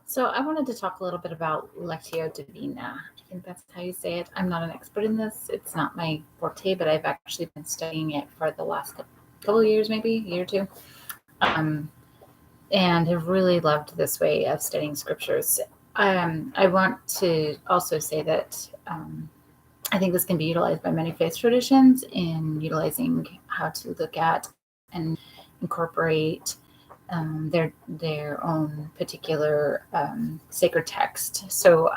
So I wanted to talk a little bit about Lectio Divina. I think that's how you say it. I'm not an expert in this. It's not my forte, but I've actually been studying it for the last couple of years, maybe a year or two, um, and have really loved this way of studying scriptures. I want to also say that I think this can be utilized by many faith traditions in utilizing how to look at and incorporate their own particular sacred text. So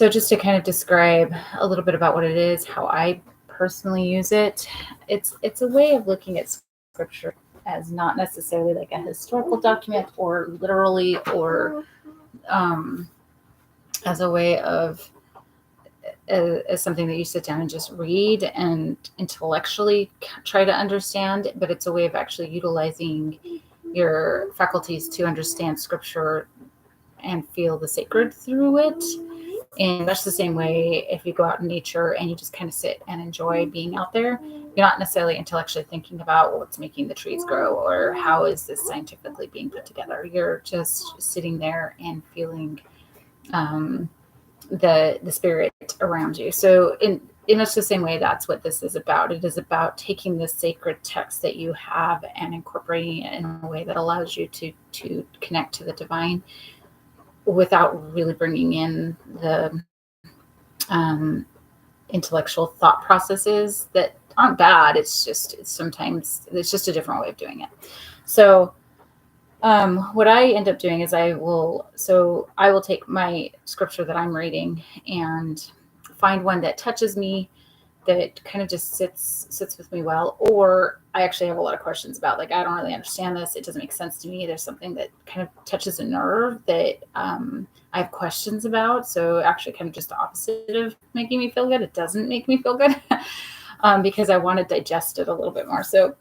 just to kind of describe a little bit about what it is, how I personally use it, it's a way of looking at scripture as not necessarily like a historical document or literally or um, as a way of as something that you sit down and just read and intellectually try to understand, but it's a way of actually utilizing your faculties to understand scripture and feel the sacred through it. In much the same way, if you go out in nature and you just kind of sit and enjoy being out there, you're not necessarily intellectually thinking about what's making the trees grow or how is this scientifically being put together. You're just sitting there and feeling um, the spirit around you. So in much the same way, that's what this is about. It is about taking the sacred text that you have and incorporating it in a way that allows you to connect to the divine without really bringing in the intellectual thought processes that aren't bad. Sometimes it's just a different way of doing it. So what I end up doing is I will take my scripture that I'm reading and find one that touches me, that kind of just sits with me well, or I actually have a lot of questions about, like, I don't really understand this. It doesn't make sense to me. There's something that kind of touches a nerve that I have questions about. So actually kind of just the opposite of making me feel good. It doesn't make me feel good because I want to digest it a little bit more. So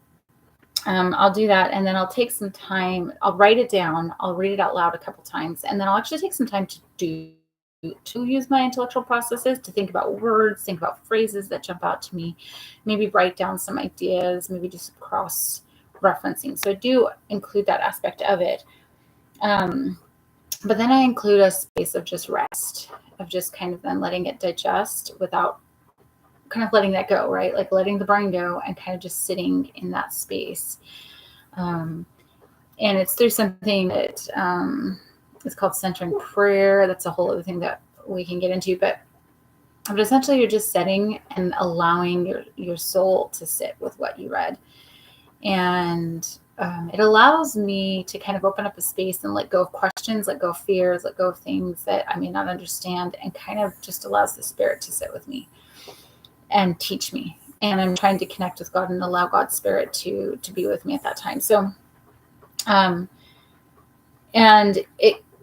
I'll do that, and then I'll take some time. I'll write it down. I'll read it out loud a couple times, and then I'll actually take some time to use my intellectual processes to think about words, think about phrases that jump out to me, maybe write down some ideas, maybe do some cross referencing. So I do include that aspect of it. But then I include a space of just rest, of just kind of then letting it digest without kind of letting that go, right? Like letting the brain go and kind of just sitting in that space. And it's through something that it's called centering prayer. That's a whole other thing that we can get into. But essentially, you're just setting and allowing your soul to sit with what you read. And it allows me to kind of open up a space and let go of questions, let go of fears, let go of things that I may not understand, and kind of just allows the Spirit to sit with me and teach me. And I'm trying to connect with God and allow God's Spirit to be with me at that time. So, and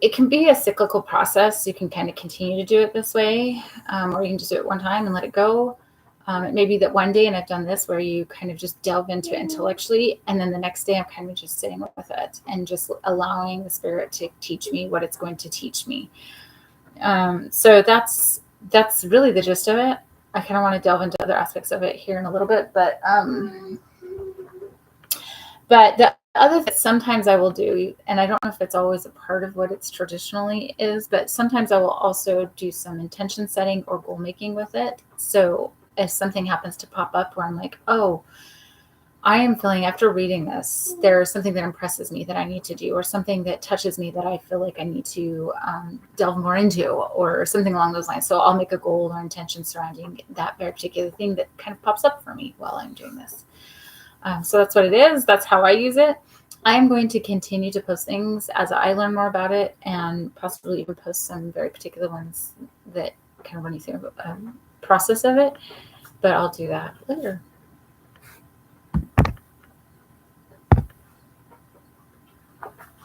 it can be a cyclical process. You can kind of continue to do it this way, or you can just do it one time and let it go. It may be that one day, and I've done this, where you kind of just delve into it intellectually, and then the next day I'm kind of just sitting with it and just allowing the Spirit to teach me what it's going to teach me. So that's really the gist of it. I kind of want to delve into other aspects of it here in a little bit, but the other thing sometimes I will do, and I don't know if it's always a part of what it's traditionally is, but sometimes I will also do some intention setting or goal making with it. So if something happens to pop up where I'm like, oh, I am feeling after reading this, there's something that impresses me that I need to do, or something that touches me that I feel like I need to delve more into, or something along those lines. So I'll make a goal or intention surrounding that very particular thing that kind of pops up for me while I'm doing this. So that's what it is. That's how I use it. I am going to continue to post things as I learn more about it, and possibly even post some very particular ones that kind of run you through the process of it. But I'll do that later.